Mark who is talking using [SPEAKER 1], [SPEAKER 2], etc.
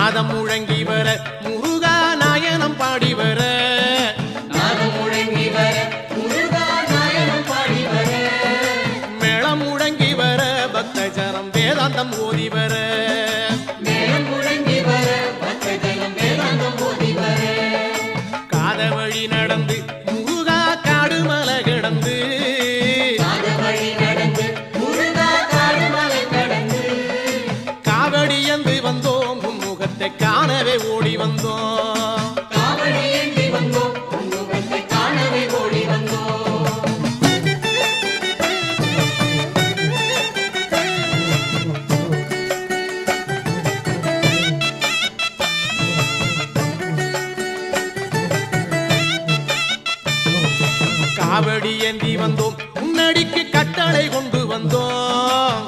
[SPEAKER 1] நாதம் முழங்கி வர முருகா நாயனம் பாடி வர
[SPEAKER 2] நாதம் முழங்கி வர முருகா நாயனம் பாடி வர
[SPEAKER 1] மேளம் முழங்கி வர பக்தஜனம் வேதாந்தம் ஓதி வர
[SPEAKER 2] மேளம் முழங்கி வர பக்தஜனம் வேதாந்தம் ஓதி வர
[SPEAKER 1] காத வழி நடந்து முருகா காடு மலை கிடந்து
[SPEAKER 2] காத வழி நடந்து முருகா காடு மலை கடந்து
[SPEAKER 1] காவடி என்று வந்தோம் முகத்தை காணவே ஓடி வந்தோம்
[SPEAKER 2] காவடி ஏந்தி வந்தோம் முகத்தை காணவே ஓடி வந்தோம்
[SPEAKER 1] காவடி ஏந்தி வந்தோம் முன்னடிக்கு கட்டளை கொண்டு வந்தோம்